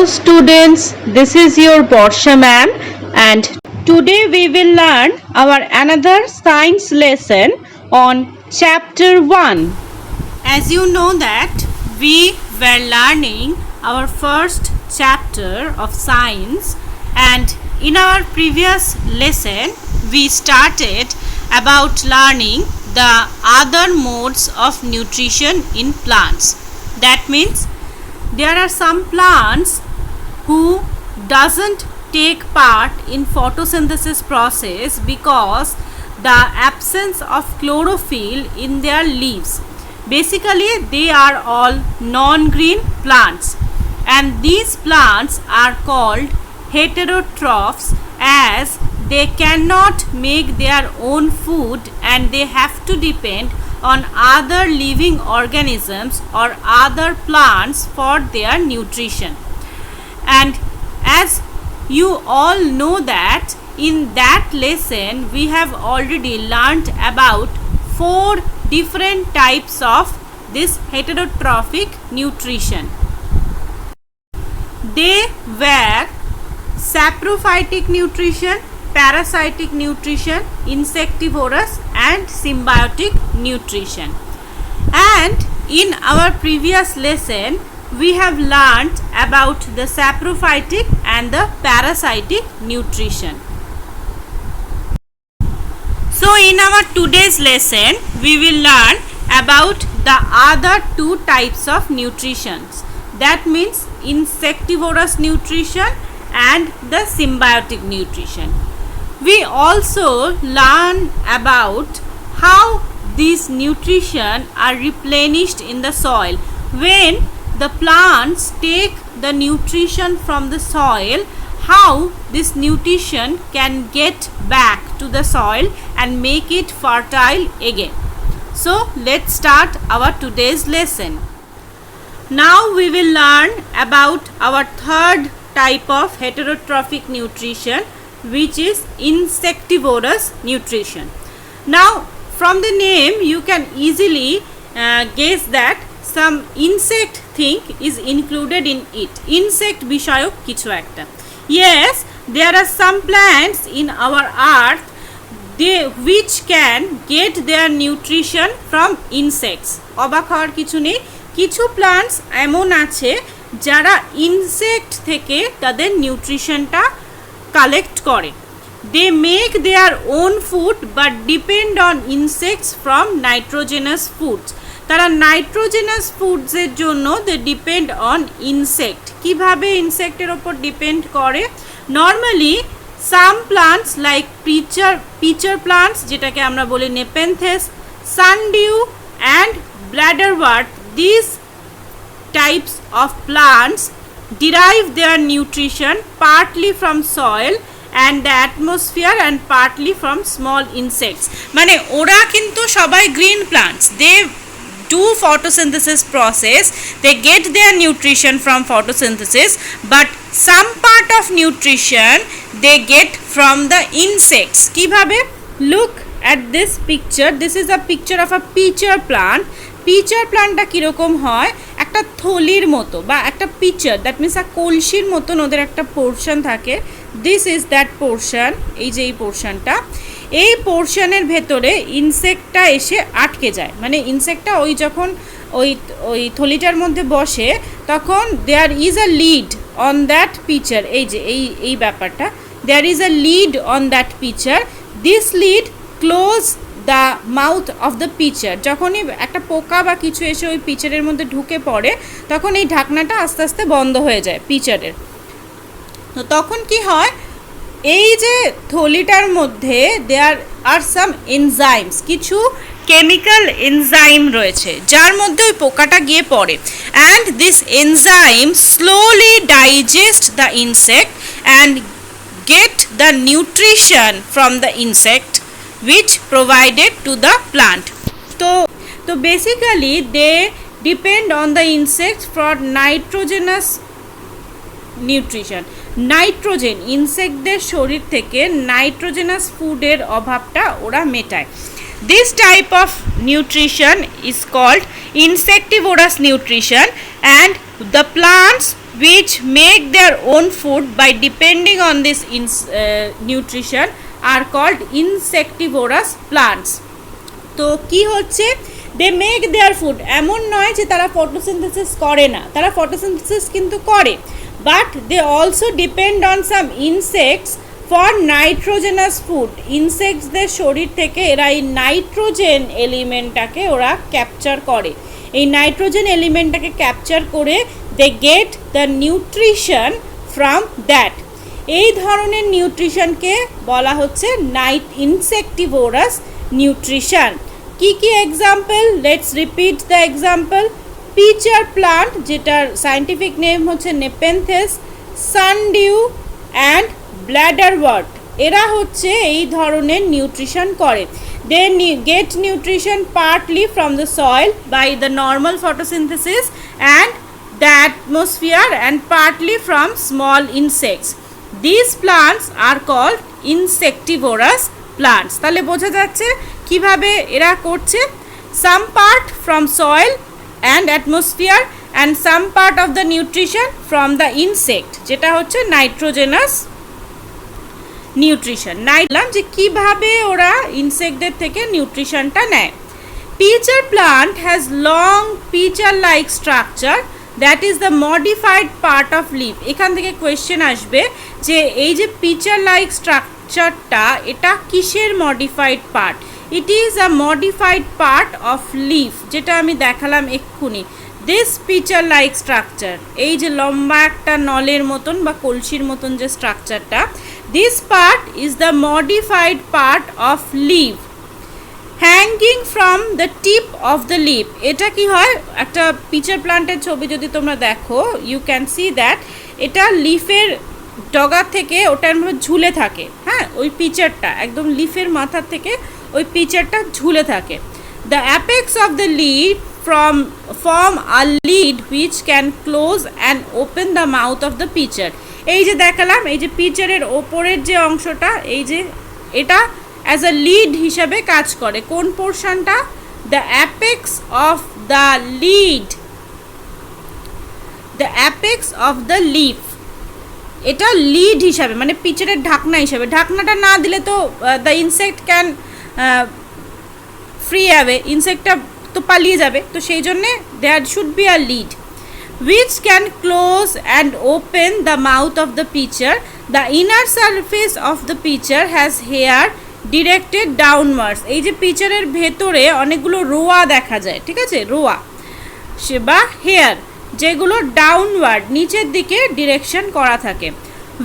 students, this is your Borsha ma'am and today we will learn our another science lesson on chapter 1. As you know that we were learning our first chapter of science, and in our previous lesson we started about learning the other modes of nutrition in plants. That means there are some plants who doesn't take part in photosynthesis process because the absence of chlorophyll in their leaves. Basically they are all non-green plants, and these plants are called heterotrophs as they cannot make their own food and they have to depend on other living organisms or other plants for their nutrition. And as you all know that in that lesson we have already learnt about 4 different types of this heterotrophic nutrition. They were saprophytic nutrition, parasitic nutrition, insectivorous and symbiotic nutrition. And in our previous lesson we have learnt about the saprophytic and the parasitic nutrition. So in our today's lesson we will learn about the other 2 types of nutritions. That means insectivorous nutrition and the symbiotic nutrition. We also learn about how these nutrition are replenished in the soil. When the plants take the nutrition from the soil, how this nutrition can get back to the soil and make it fertile again. So let's start our today's lesson. Now we will learn about our third type of heterotrophic nutrition, which is insectivorous nutrition. Now from the name you can easily guess that some insect thing is included in it. Insect বিষয়ক কিছু একটা. Yes, there are some plants in our earth which can get their nutrition from insects. অবাক হওয়ার কিছু নেই, কিছু plants এমন আছে যারা ইনসেক্ট থেকে তাদের নিউট্রিশনটা কালেক্ট করে. They make their own food but depend on insects from nitrogenous foods. তারা নাইট্রোজেনাস ফুডসের জন্য দে ডিপেন্ড অন ইনসেক্ট. কীভাবে ইনসেক্টের ওপর ডিপেন্ড করে? Normally some plants like pitcher plants, যেটাকে আমরা বলি nepenthes, sundew and bladderwort, this types of plants derive their nutrition partly from soil and the atmosphere and partly from small insects. মানে ওরা কিন্তু সবাই green plants, they do photosynthesis process, they get their nutrition from photosynthesis, but some part of nutrition they get from the insects. কিভাবে? Look at this picture. This is a picture of a pitcher plant. Pitcher প্লান্টটা কীরকম হয়? একটা থলির মতো বা একটা pitcher, that means কলসির মতন ওদের একটা পোর্শন থাকে. This is that portion. এই যে এই পোর্শনটা, এই পোর্শনের ভেতরে ইনসেক্টটা এসে আটকে যায়. মানে ইনসেক্টটা ওই যখন ওই থলিটার মধ্যে বসে তখন there is a lid on that pitcher. এই যে এই ব্যাপারটা, there is a lid on that pitcher. This lid close the mouth of the pitcher. যখনই একটা পোকা বা কিছু এসে ওই পিচারের মধ্যে ঢুকে পড়ে তখন এই ঢাকনাটা আস্তে আস্তে বন্ধ হয়ে যায় পিচারের. তো তখন কি হয়, এই যে থলিটার মধ্যে দেয়ার আর সাম এনজাইমস, কিছু কেমিক্যাল এনজাইম রয়েছে যার মধ্যে ওই পোকাটা গিয়ে পড়ে, and this enzyme slowly digest the insect and get the nutrition from the insect which provided to the plant. So basically they depend on the insects for nitrogenous nutrition. Nitrogen, ইনসেক্টদের শরীর থেকে nitrogenous ফুডের অভাবটা ওরা মেটায়. This type of nutrition is called insectivorous nutrition, and the plants which make their own food by depending on this nutrition are called insectivorous plants. তো কি হচ্ছে, দে মেক দেয়ার ফুড, এমন নয় যে তারা ফটোসিনথেসিস করে না, তারা ফটোসিনথেসিস কিন্তু করে, but they also depend on some insects for nitrogenous food. ইনসেক্টসদের শরীর থেকে এরা এই নাইট্রোজেন এলিমেন্টটাকে ওরা ক্যাপচার করে, এই নাইট্রোজেন এলিমেন্টটাকে ক্যাপচার করে they get the nutrition from that. এই ধরনের নিউট্রিশনকে বলা হচ্ছে ইনসেক্টিভোরাস নিউট্রিশন। কি কি example, let's repeat the example. Pitcher plant, যেটার সায়েন্টিফিক নেম হচ্ছে নেপেনথেস, সানডিউ অ্যান্ড ব্ল্যাডারওয়ার্ট, এরা হচ্ছে এই ধরনের নিউট্রিশন করে। They get nutrition partly from the soil by the normal photosynthesis and the atmosphere and partly from small insects. These plants are called insectivorous plants. তাহলে বোঝা যাচ্ছে কিভাবে এরা করছে, some part from soil and atmosphere and some part of the nutrition from the insect, যেটা হচ্ছে nitrogenous nutrition. নাইলাম যে কিভাবে ওরা ইনসেক্টদের থেকে নিউট্রিশনটা নেয়। Pitcher plant has long pitcher like structure, that is the modified part of leaf. এখান থেকে কোয়েশ্চেন আসবে যে এই যে পিচার লাইক স্ট্রাকচারটা, এটা কিসের modified part? It is a modified part of leaf, যেটা আমি দেখালাম এক্ষুনি। দিস পিচার লাইক স্ট্রাকচার, এই যে লম্বা একটা নলের মতন বা কলসির মতন যে স্ট্রাকচারটা, this part is the modified part of leaf hanging from the tip of the lip. এটা কি হয়, একটা পিচার প্লান্টের ছবি যদি তোমরা দেখো, ইউ ক্যান সি দ্যাট এটা লিফের ডগা থেকে ওটার মধ্যে ঝুলে থাকে। হ্যাঁ, ওই পিচারটা একদম লিফের মাথার থেকে ওই পিচারটা ঝুলে থাকে। The apex of the lip form a lid which can close and open the mouth of the pitcher. এই যে দেখালাম, এই যে পিচারের ওপরের যে অংশটা, এই যে এটা অ্যাজ আ লিড হিসাবে কাজ করে। কোন পোর্শনটা? The apex of the lid, the apex of the leaf, এটা লিড হিসাবে মানে পিচারের ঢাকনা হিসাবে। ঢাকনাটা না দিলে তো the insect can free away, ইনসেক্টটা তো পালিয়ে যাবে, তো সেই জন্যে there should be a lid which can close and open the mouth of the pitcher. The inner surface of the pitcher has hair directed downwards. এই যে পিচারের ভেতরে অনেকগুলো রোয়া দেখা যায়, ঠিক আছে, রোয়া বা হেয়ার, যেগুলো ডাউনওয়ার্ড নিচের দিকে ডিরেকশন করা থাকে।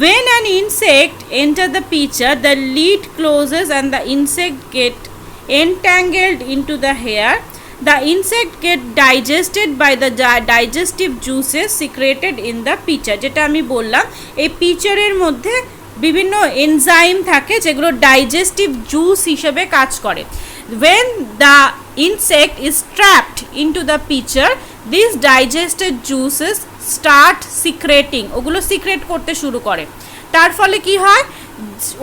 When an insect enter the pitcher, the lid closes and the insect get entangled into the hair. The insect get digested by the digestive juices secreted in the pitcher. যেটা আমি বললাম, এই পিচারের মধ্যে বিভিন্ন এনজাইম থাকে যেগুলো ডাইজেস্টিভ জুস হিসেবে কাজ করে। When the insect is trapped into the pitcher, these digested juices start secreting, ওগুলো সিক্রেট করতে শুরু করে। তার ফলে কি হয়,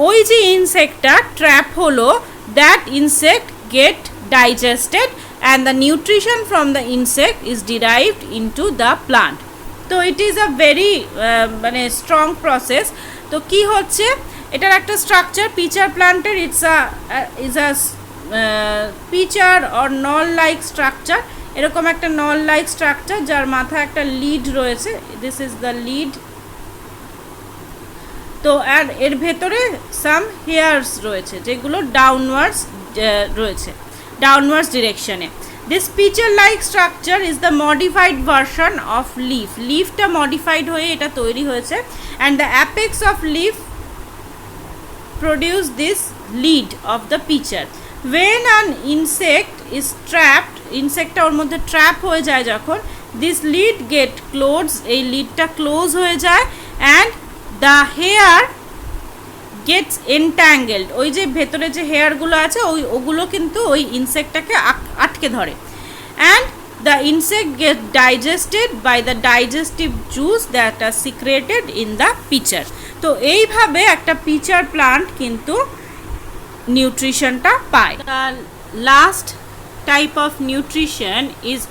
ওই যে ইনসেক্টটা ট্র্যাপ হলো, that insect get digested and the nutrition from the insect is derived into the plant. তো it is a very মানে strong process. তো কি হচ্ছে, এটার একটা স্ট্রাকচার পিচার প্লান্টের, ইজ আ পিচার অর নল লাইক স্ট্রাকচার। এরকম একটা নল লাইক স্ট্রাকচার যার মাথায় একটা লিড রয়েছে, দিস ইজ দ্য লিড। তো আর এর ভেতরে সাম হেয়ার্স রয়েছে যেগুলো ডাউনওয়ার্ডস রয়েছে, ডাউনওয়ার্ডস ডিরেকশনে। This pitcher like structure is the modified version of leaf. লিফটা মডিফাইড হয়ে এটা তৈরি হয়েছে। And the apex of leaf produce this lid of the pitcher. When an insect is trapped, ইনসেক্টটা ওর মধ্যে ট্র্যাপ হয়ে যায় যখন, দিস লিড গেট ক্লোজ, এই লিডটা ক্লোজ হয়ে যায়, অ্যান্ড দ্য হেয়ার গেটস এনট্যাঙ্গেলড, ওই যে ভেতরে যে হেয়ারগুলো আছে ওগুলো কিন্তু ওই ইনসেক্টটাকে আটকে ধরে। And the insect get digested by the digestive juice that are secreted in the pitcher. তো এইভাবে একটা পিচার প্লান্ট কিন্তু নিউট্রিশনটা পায়। The last type of nutrition is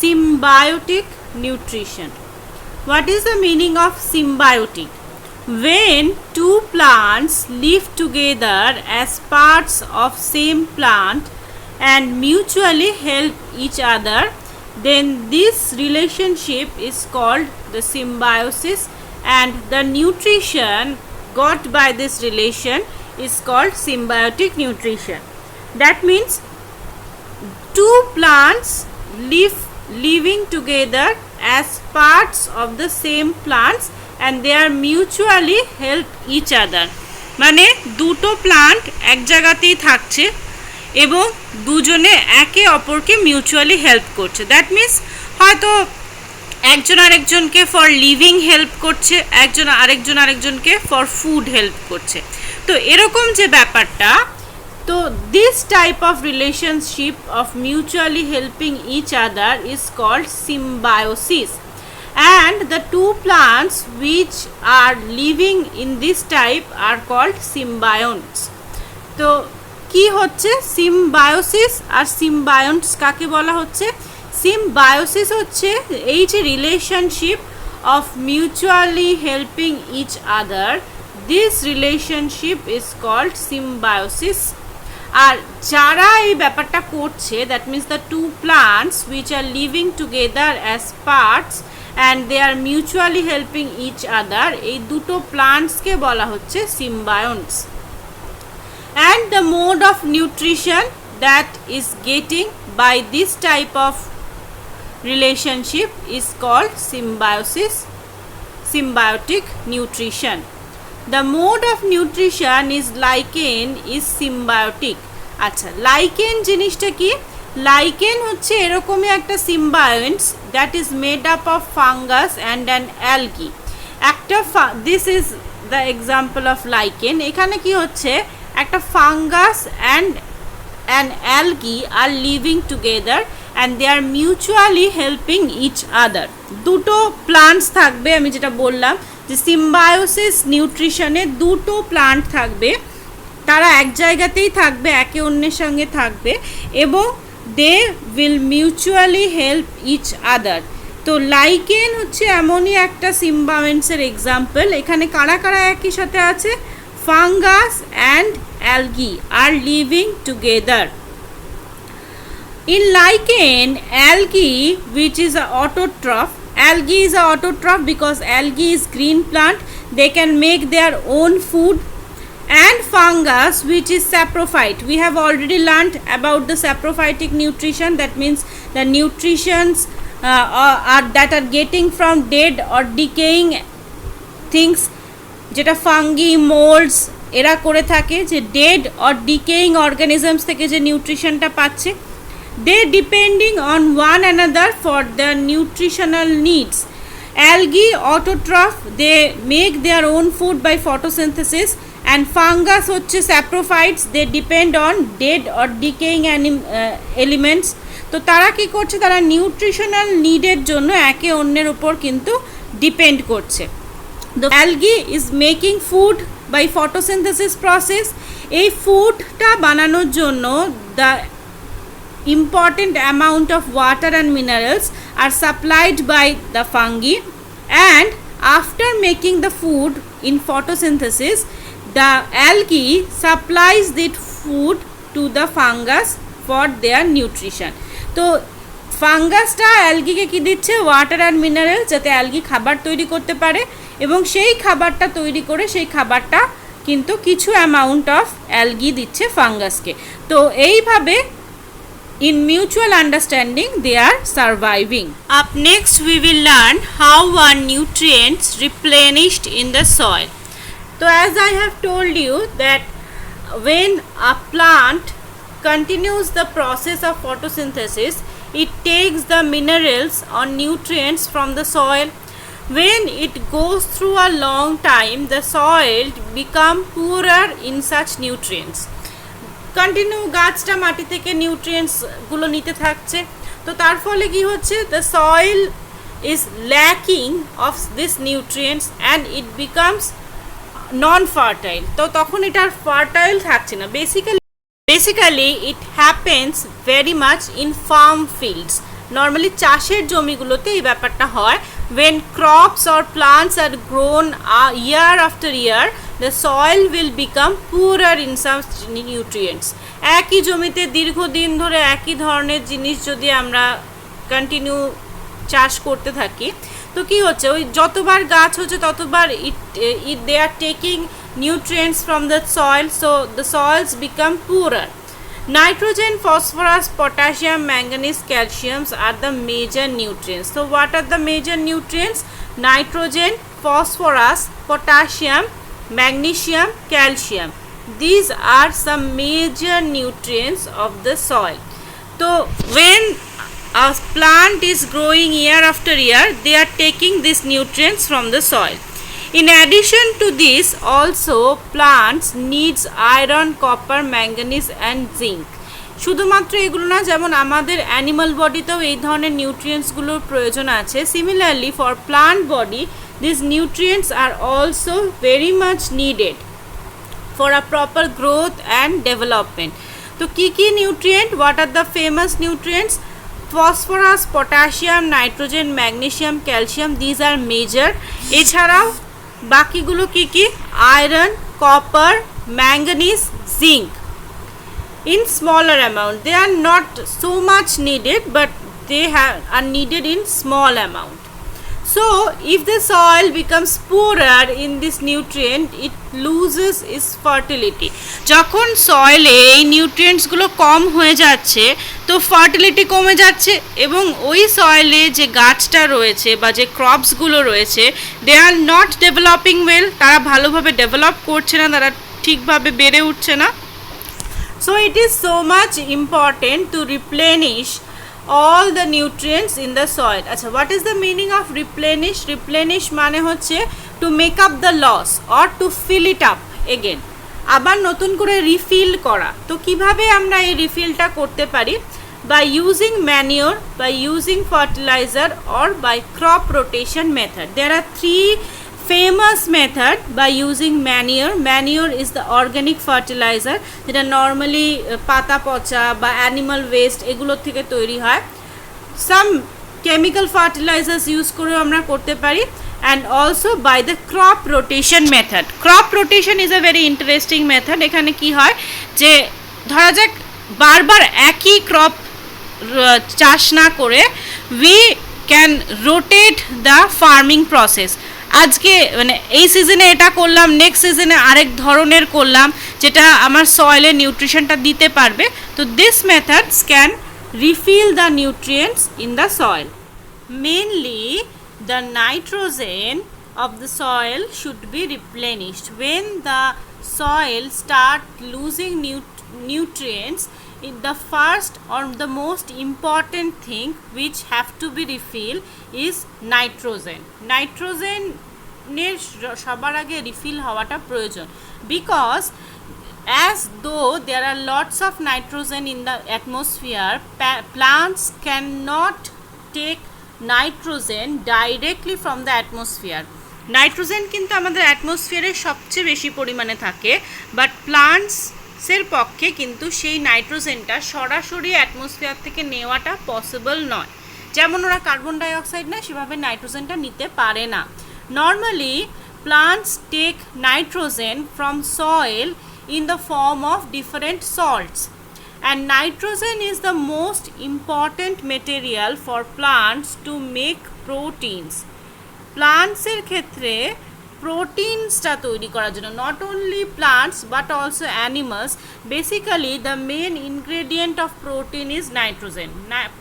symbiotic nutrition. What is the meaning of symbiotic? When two plants live together as parts of same plant and mutually help each other, then this relationship is called the symbiosis, and the nutrition got by this relation is called symbiotic nutrition. That means two plants living together as parts of the same plants and they are mutually help each other. মানে দুটো plant এক জায়গাতেই থাকছে এবং দুজনে একে অপরকে mutually help করছে। দ্যাট মিন্স হয়তো একজন আরেকজনকে ফর লিভিং হেল্প করছে, একজন আরেকজনকে ফর ফুড হেল্প করছে। তো এরকম যে ব্যাপারটা, তো this type of relationship of mutually helping each other is called symbiosis, and the two plants which are living in this type are called symbionts. তো কি হচ্ছে সিম্বায়োসিস আর সিম্বায়ন্টস কাকে বলা হচ্ছে? সিম্বায়োসিস হচ্ছে এই যে relationship of mutually helping each other, this relationship is called symbiosis. আর যারা এই ব্যাপারটা করছে, that means the two plants which are living together as parts and they are mutually helping each other, এই দুটো প্লান্টসকে বলা হচ্ছে symbionts. And the mode of nutrition that is getting by this type of relationship is called symbiosis, symbiotic nutrition. The mode of nutrition is lichen is symbiotic. আচ্ছা, lichen জিনিসটা কি? Lichen হচ্ছে এরকমই একটা symbionts that is made up of fungus and an algae. একটা this is the example of lichen. এখানে কি হচ্ছে, একটা fungus and an algae are living together and they are mutually helping each other. দুটো plants থাকবে, আমি যেটা বললাম যে সিম্বায়োসিস নিউট্রিশনে দুটো প্লান্ট থাকবে, তারা এক জায়গাতেই থাকবে, একে অন্যের সঙ্গে থাকবে এবং they will mutually help each other. তো লাইকেন হচ্ছে এমনই একটা সিম্বায়েন্টসের এক্সাম্পল। এখানে কারা কারা একই সাথে আছে? Fungus and algae are living together. In lichen, algae which is a autotroph, algae is a autotroph because algae is green plant, they can make their own food. And fungus which is saprophyte, we have already learned about the saprophytic nutrition, that means the nutritions that are getting from dead or decaying things, যেটা fungi মোল্ডস এরা করে থাকে, যে dead or decaying organisms থেকে যে নিউট্রিশনটা পাচ্ছে। They depending on one another for the nutritional needs. Algae autotroph, they make their own food by photosynthesis, and fungus হচ্ছে saprophytes, they depend on dead or decaying elements. তো তারা কি করছে, তারা নিউট্রিশনাল নিডের জন্য একে অন্যের উপর কিন্তু ডিপেন্ড করছে। The algae is making food by photosynthesis process. এই ফুডটা বানানোর জন্য the important amount of water and minerals are supplied by the fungi, and after making the food in photosynthesis, the algae supplies that food to the fungus for their nutrition. তো ফাঙ্গাসটা অ্যালগিকে কি দিচ্ছে? Water and mineral, যাতে algae খাবার তৈরি করতে পারে এবং সেই খাবারটা তৈরি করে সেই খাবারটা কিন্তু কিছু অ্যামাউন্ট অফ অ্যালগি দিচ্ছে ফাঙ্গাসকে। তো এইভাবে in mutual understanding they are surviving. Up next we will learn how are nutrients replenished in the soil. So as I have told you that when a plant continues the process of photosynthesis, it takes the minerals or nutrients from the soil. When it goes through a long time, the soil become poorer in such nutrients. Continue গাছটা মাটি থেকে নিউট্রিয়েন্টসগুলো নিতে থাকছে, তো তার ফলে কি হচ্ছে, the soil is lacking of this nutrients and it becomes non fertile. তো তখন এটা আর ফার্টাইল থাকছে না। Basically it happens very much in farm fields. Normally চাষের জমিগুলোতে এই ব্যাপারটা হয়, when crops or plants are grown year after year, the soil will become poorer in some nutrients. একই জমিতে দীর্ঘদিন ধরে একই ধরনের জিনিস যদি আমরা কন্টিনিউ চাষ করতে থাকি, তো কি হচ্ছে, ওই যতবার গাছ হচ্ছে ততবার they are taking nutrients from the soil, so the soils become poorer. Nitrogen, phosphorus, potassium, manganese, calcium are the major nutrients. So what are the major nutrients? Nitrogen, phosphorus, potassium, magnesium, calcium. These are some major nutrients of the soil. So when a plant is growing year after year, they are taking these nutrients from the soil. In addition to this, also plants needs iron, copper, manganese and zinc. শুধুমাত্র এগুলো না, যেমন আমাদের animal বডিতেও এই ধরনের নিউট্রিয়েন্টসগুলোর প্রয়োজন আছে, similarly for plant body this nutrients are also very much needed for a proper growth and development. তো কী কী nutrient, what are the famous nutrients? Phosphorus, potassium, nitrogen, magnesium, calcium, these are major. এছাড়াও বাকিগুলো কি কি? Iron, copper, manganese, zinc in smaller amount. They are not so much needed, but they are needed in small amount. So if the soil becomes poorer in this nutrient, it loses its fertility. যখন সয়েলে এই নিউট্রিয়েন্টসগুলো কম হয়ে যাচ্ছে, তো fertility কমে যাচ্ছে, এবং ওই সয়েলে যে গাছটা রয়েছে বা যে ক্রপসগুলো রয়েছে, দে আর নট ডেভেলপিং ওয়েল, তারা ভালোভাবে ডেভেলপ করছে না, তারা ঠিকভাবে বেড়ে উঠছে না। So it is so much important to replenish all the nutrients in the soil. Acha, what is the meaning of replenish? Replenish মানে হচ্ছে to make up the loss or to fill it up again. আবার নতুন করে refill করা। তো কিভাবে আমরা এই রিফিলটা করতে পারি? By using manure, by using fertilizer or by crop rotation method. There are three famous method by using manure. Manure is the organic fertilizer যেটা নর্মালি পাতা পচা বা অ্যানিমাল ওয়েস্ট এগুলোর থেকে তৈরি হয়। সাম কেমিক্যাল ফার্টিলাইজার্স ইউজ করেও আমরা করতে পারি, and also by the crop rotation method. Crop rotation is a very interesting method. এখানে কি হয় যে ধরা যাক বারবার একই ক্রপ চাষ না করে we can rotate the farming process. আজকে মানে এই সিজনে এটা করলাম, নেক্সট সিজনে আরেক ধরনের করলাম, যেটা আমার সয়েলের নিউট্রিশনটা দিতে পারবে। তো this methods can refill the nutrients in the soil. Mainly the nitrogen of the soil should be replenished when the soil start losing nutrients. The first or the most important thing which have to be refilled is nitrogen. Nitrogen সবার আগে refill হওয়াটা প্রয়োজন, because as though there are lots of nitrogen in the atmosphere, plants cannot take nitrogen directly from the atmosphere. Nitrogen কিন্তু আমাদের অ্যাটমসফিয়ারে সবচেয়ে বেশি পরিমাণে থাকে, বাট প্লান্টসের পক্ষে কিন্তু সেই নাইট্রোজেনটা সরাসরি অ্যাটমসফিয়ার থেকে নেওয়াটা পসিবল নয়। যেমন ওরা কার্বন ডাইঅক্সাইড না, সেভাবে নাইট্রোজেনটা নিতে পারে না। Normally plants take nitrogen from soil in the form of different salts, and nitrogen is the most important material for plants to make proteins. Plants এর ক্ষেত্রে প্রোটিনসটা তৈরি করার জন্য, not only plants but also animals, basically the main ingredient of protein is nitrogen.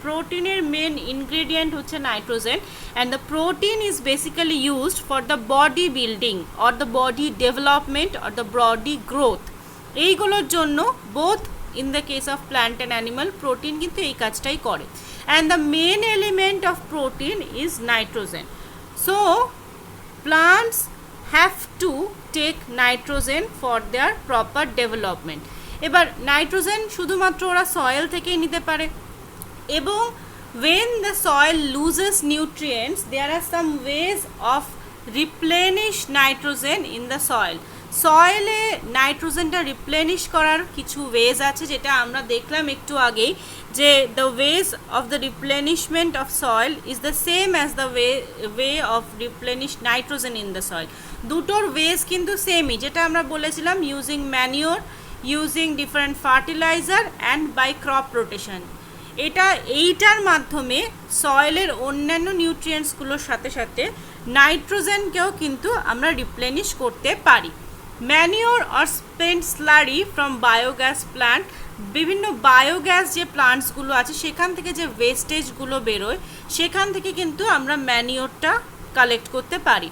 প্রোটিনের main ingredient হচ্ছে nitrogen, and the protein is basically used for the body building or the body development or the body growth. এইগুলোর জন্য both in the case of plant and animal protein কিন্তু এই কাজটাই করে, and the main element of protein is nitrogen. So plants have to take nitrogen for their proper development. এবার nitrogen শুধুমাত্র ওরা soil থেকেই নিতে পারে, এবং when the soil loses nutrients, there are some ways of replenish nitrogen in the soil. সয়েলে নাইট্রোজেনটা রিপ্লেনিশ করার কিছু wedge আছে, যেটা আমরা দেখলাম একটু আগেই, যে the ways of the replenishment of soil is the same as the way of replenish nitrogen in the soil. দুটোর ওয়েজ কিন্তু সেমই, যেটা আমরা বলেছিলাম, using manure, using different fertilizer and by crop rotation. এইটার মাধ্যমে সয়েলের অন্যান্য নিউট্রিয়েন্টসগুলোর সাথে সাথে নাইট্রোজেনকেও কিন্তু আমরা রিপ্লেনিশ করতে পারি। Manure or spent slurry from biogas plant, বিভিন্ন বায়োগ্যাস যে প্লান্টসগুলো আছে সেখান থেকে যে ওয়েস্টেজগুলো বেরোয় সেখান থেকে কিন্তু আমরা ম্যানিওরটা কালেক্ট করতে পারি।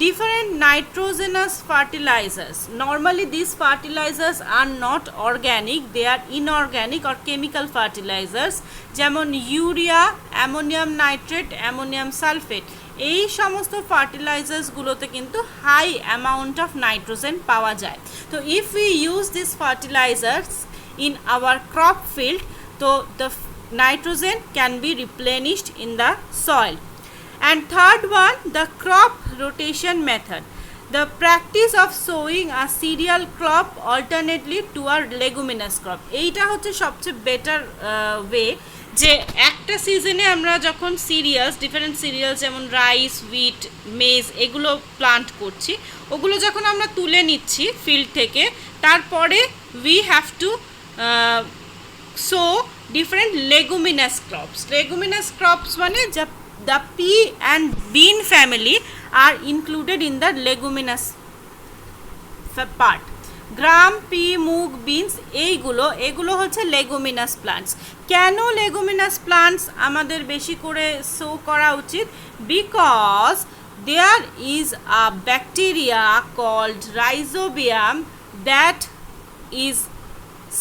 Different nitrogenous fertilizers. Normally these fertilizers are not organic, they are inorganic or chemical fertilizers, যেমন urea, ammonium nitrate, ammonium sulphate, এই সমস্ত ফার্টিলাইজার্সগুলোতে কিন্তু হাই অ্যামাউন্ট অফ নাইট্রোজেন পাওয়া যায়। তো if we use this fertilisers in our crop field, so the nitrogen can be replenished in the soil. And third one, the crop rotation method, the practice of sowing a cereal crop alternately to a leguminous crop. এইটা হচ্ছে সবচেয়ে better way, যে একটা সিজনে আমরা যখন serials, different serials যেমন rice, wheat, মেজ এগুলো প্লান্ট করছি, ওগুলো যখন আমরা তুলে নিচ্ছি ফিল্ড থেকে, তারপরে we have two sow different leguminous crops. Leguminous crops মানে the pea and bean family are included in the leguminous part. Gram, P, মুগ, বিনস এগুলো হচ্ছে লেগুমিনাস প্লান্টস। কেন লেগুমিনাস প্লান্টস আমাদের বেশি করে সো করা উচিত? Because there is a bacteria called rhizobium that is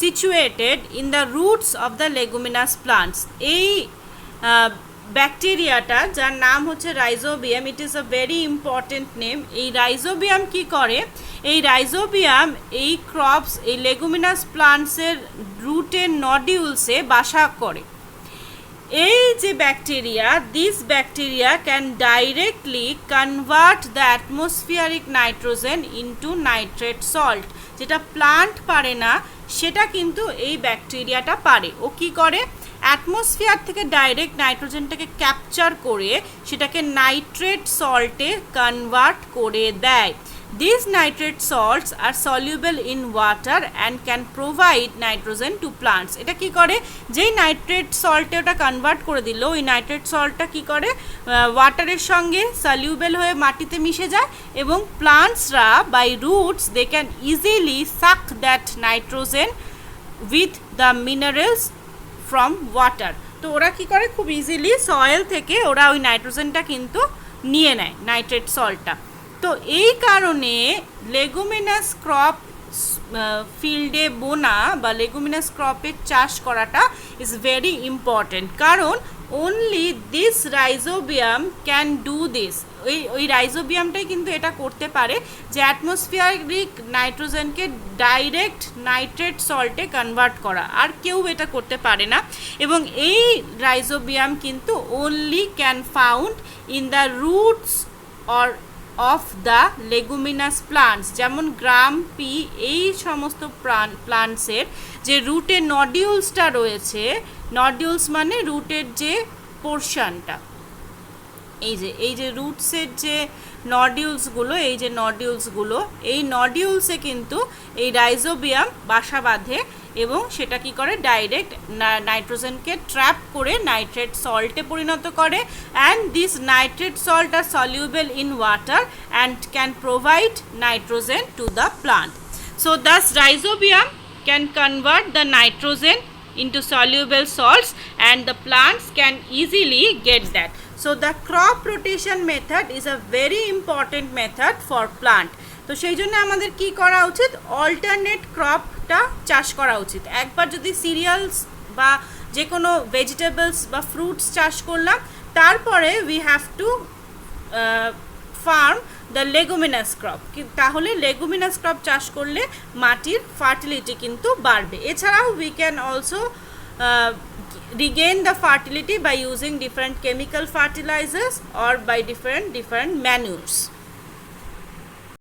situated in the roots of the leguminous plants. এই ব্যাকটেরিয়াটা যার নাম হচ্ছে rhizobium, it is a very important name. এই রাইজোবিয়াম কি করে? এই রাইজোবিয়াম এই ক্রপস, এই লেগুমিনাস প্লান্টসের রুটের নডিউলসে বাসা করে। এই যে bacteria, this bacteria can directly convert the atmospheric nitrogen into nitrate salt. যেটা প্লান্ট পারে না সেটা কিন্তু এই ব্যাকটেরিয়াটা পারে। ও কি করে? অ্যাটমসফিয়ার থেকে ডাইরেক্ট নাইট্রোজেনটাকে ক্যাপচার করে সেটাকে নাইট্রেট সল্টে কনভার্ট করে দেয়। These nitrate salts are soluble in water and can provide nitrogen to plants. এটা কি করে? যেই নাইট্রেট সল্টে ওটা কনভার্ট করে দিল, ওই নাইট্রেট সল্টটা কি করে? ওয়াটারের সঙ্গে সলিউবেল হয়ে মাটিতে মিশে যায়, এবং প্লান্টসরা by roots they can easily suck that nitrogen with the minerals from water. তো ওরা কি করে? খুব ইজিলি সয়েল থেকে ওরা ওই নাইট্রোজেনটা কিন্তু নিয়ে নেয়, নাইট্রেট সল্টটা। তো এই কারণে লেগুমিনাস ক্রপ ফিল্ডে বোনা বা লেগুমিনাস ক্রপের চাষ করাটা ইজ ভেরি ইম্পর্টেন্ট, কারণ only this rhizobium can do this. ওই রাইজোবিয়ামটাই কিন্তু এটা করতে পারে, যে অ্যাটমসফিয়ারিক নাইট্রোজেনকে ডাইরেক্ট নাইট্রেট সল্টে কনভার্ট করা, আর কেউ এটা করতে পারে না। এবং এই রাইজোবিয়াম কিন্তু only can found in the roots or of the leguminous plants, যেমন গ্রাম, পি, এই সমস্ত প্লান্টসের যে রুটের নডিউলসটা রয়েছে, নডিউলস মানে রুটের যে পোর্শনটা, এই যে রুটসের যে নডিউলসগুলো, এই নডিউলসে কিন্তু এই রাইজোবিয়াম বাসা বাঁধে, এবং সেটা কি করে? ডাইরেক্ট নাইট্রোজেনকে ট্র্যাপ করে নাইট্রেট সল্টে পরিণত করে। And this nitrate salt are soluble in water and can provide nitrogen to the plant. So thus rhizobium can convert the nitrogen into soluble salts and the plants can easily get that. So the crop rotation method is a very important method for plant. তো সেই জন্য আমাদের কি করা উচিত? Alternate ক্রপটা চাষ করা উচিত। একবার যদি সিরিয়ালস বা যে কোনো ভেজিটেবলস বা ফ্রুটস চাষ করলাম, তারপরে we have to farm the leguminous crop, তাহলে লেগুমিনাস ক্রপ চাষ করলে মাটির ফার্টিলিটি কিন্তু বাড়বে। এছাড়াও we can also regain the fertility by using different chemical fertilizers or by different manures.